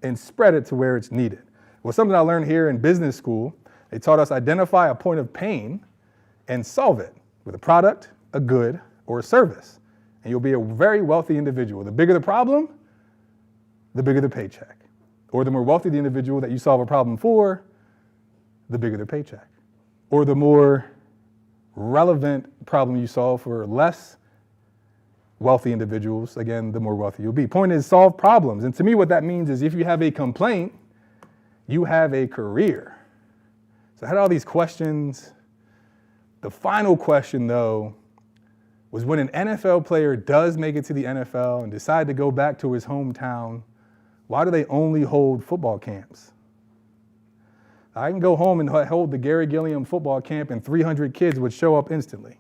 and spread it to where it's needed? Well, something I learned here in business school, they taught us identify a point of pain and solve it with a product, a good, or a service. And you'll be a very wealthy individual. The bigger the problem, the bigger the paycheck. Or the more wealthy the individual that you solve a problem for, the bigger the paycheck. Or the more relevant problem you solve for less wealthy individuals, again, the more wealthy you'll be. Point is, solve problems. And to me, what that means is if you have a complaint, you have a career. So I had all these questions. The final question, though, was when an NFL player does make it to the NFL and decide to go back to his hometown, why do they only hold football camps? I can go home and hold the Garry Gilliam football camp and 300 kids would show up instantly,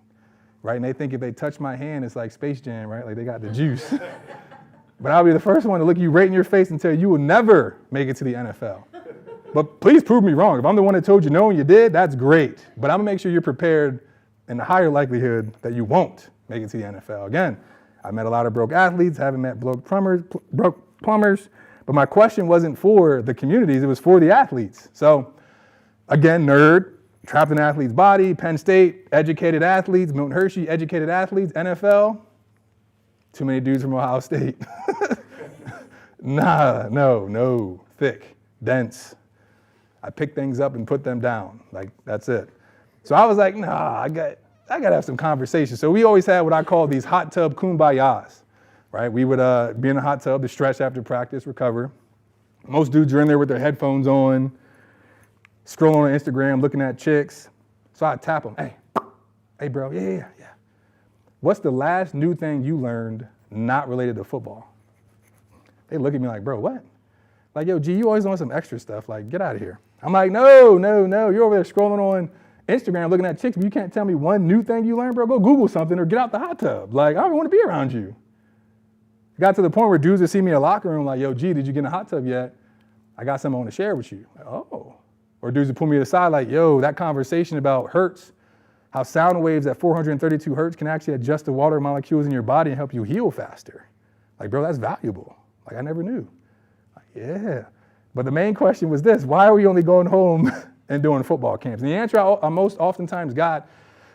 right? And they think if they touch my hand, it's like Space Jam, right? Like they got the juice. But I'll be the first one to look you right in your face and tell you will never make it to the NFL. But please prove me wrong. If I'm the one that told you no and you did, that's great. But I'm gonna make sure you're prepared in the higher likelihood that you won't make it to the NFL. Again, I met a lot of broke athletes, haven't met broke plumbers. But my question wasn't for the communities, it was for the athletes. So again, nerd, trapped in an athlete's body, Penn State, educated athletes, Milton Hershey, educated athletes, NFL, too many dudes from Ohio State. No, thick, dense. I pick things up and put them down, like that's it. So I was like, I gotta have some conversations. So we always had what I call these hot tub kumbayas. Right, we would be in a hot tub to stretch after practice, recover. Most dudes are in there with their headphones on, scrolling on Instagram, looking at chicks. So I'd tap them, hey bro, yeah. What's the last new thing you learned not related to football? They look at me like, bro, what? Like, yo, G, you always want some extra stuff, like, get out of here. I'm like, no, you're over there scrolling on Instagram, looking at chicks, but you can't tell me one new thing you learned, bro. Go Google something or get out the hot tub. Like, I don't want to be around you. Got to the point where dudes would see me in the locker room like, yo, G, did you get in a hot tub yet? I got something I want to share with you. Like, oh. Or dudes would pull me to the side like, yo, that conversation about hertz, how sound waves at 432 hertz can actually adjust the water molecules in your body and help you heal faster. Like, bro, that's valuable. Like, I never knew. Like, yeah. But the main question was this: why are we only going home and doing football camps? And the answer I most oftentimes got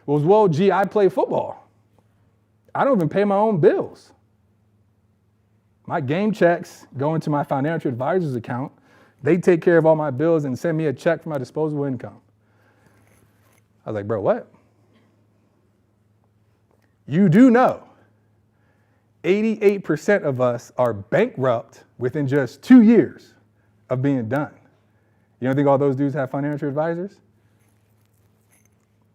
was, well, gee, I play football. I don't even pay my own bills. My game checks go into my financial advisor's account. They take care of all my bills and send me a check for my disposable income. I was like, bro, what? You do know 88% of us are bankrupt within just 2 years of being done. You don't think all those dudes have financial advisors?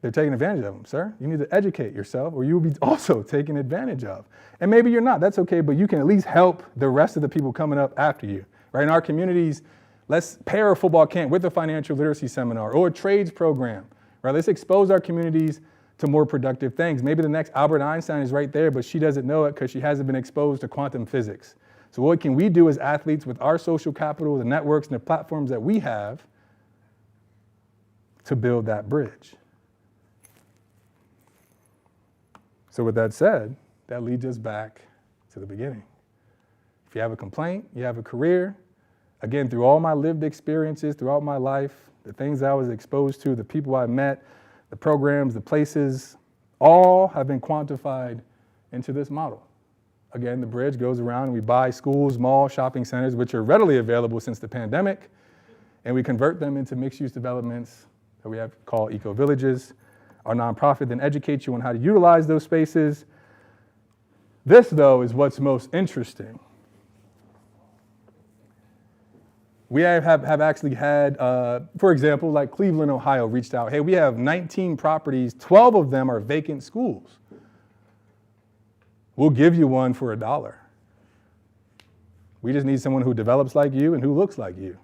They're taking advantage of them, sir. You need to educate yourself or you'll be also taken advantage of. And maybe you're not, that's okay, but you can at least help the rest of the people coming up after you, right? In our communities, let's pair a football camp with a financial literacy seminar or a trades program, right? Let's expose our communities to more productive things. Maybe the next Albert Einstein is right there, but she doesn't know it because she hasn't been exposed to quantum physics. So what can we do as athletes with our social capital, the networks and the platforms that we have to build that bridge? So with that said, that leads us back to the beginning. If you have a complaint, you have a career, again, through all my lived experiences, throughout my life, the things I was exposed to, the people I met, the programs, the places, all have been quantified into this model. Again, the bridge goes around and we buy schools, malls, shopping centers, which are readily available since the pandemic, and we convert them into mixed-use developments that we have called eco-villages. Our nonprofit then educates you on how to utilize those spaces. This, though, is what's most interesting. We have actually had, for example, like Cleveland, Ohio reached out, hey, we have 19 properties, 12 of them are vacant schools. We'll give you one for $1. We just need someone who develops like you and who looks like you,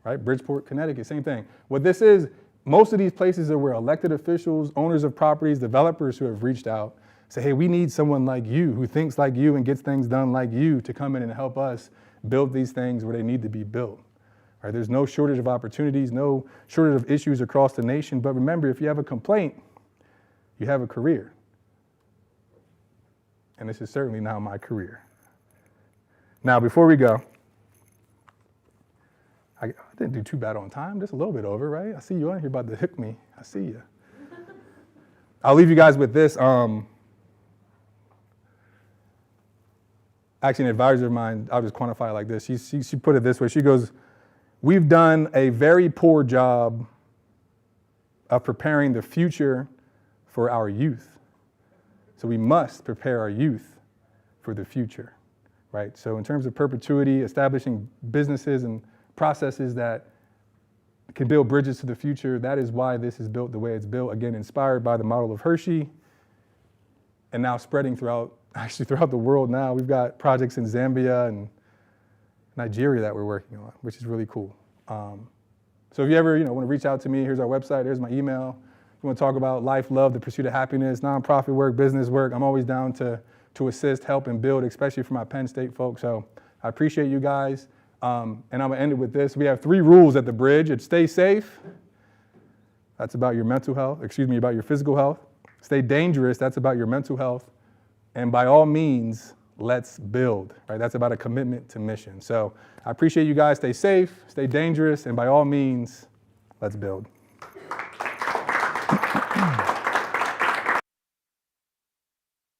right? Bridgeport, Connecticut, same thing. What this is, most of these places are where elected officials, owners of properties, developers who have reached out say, hey, we need someone like you who thinks like you and gets things done like you to come in and help us build these things where they need to be built. Right? There's no shortage of opportunities, no shortage of issues across the nation. But remember, if you have a complaint, you have a career. And this is certainly now my career. Now, before we go, I didn't do too bad on time, just a little bit over, right? I see you on here about to hook me. I see you. I'll leave you guys with this. Actually, an advisor of mine, I'll just quantify it like this. She put it this way. She goes, we've done a very poor job of preparing the future for our youth. So we must prepare our youth for the future, right? So in terms of perpetuity, establishing businesses and processes that can build bridges to the future, that is why this is built the way it's built, again, inspired by the model of Hershey, and now spreading throughout the world now. We've got projects in Zambia and Nigeria that we're working on, which is really cool. So if you ever want to reach out to me, here's our website, here's my email. If you want to talk about life, love, the pursuit of happiness, nonprofit work, business work, I'm always down to assist, help, and build, especially for my Penn State folks. So I appreciate you guys. And I'm going to end it with this. We have 3 rules at the bridge. It's stay safe. That's about your mental health, about your physical health. Stay dangerous. That's about your mental health. And by all means, let's build, right? That's about a commitment to mission. So I appreciate you guys. Stay safe, stay dangerous, and by all means, let's build.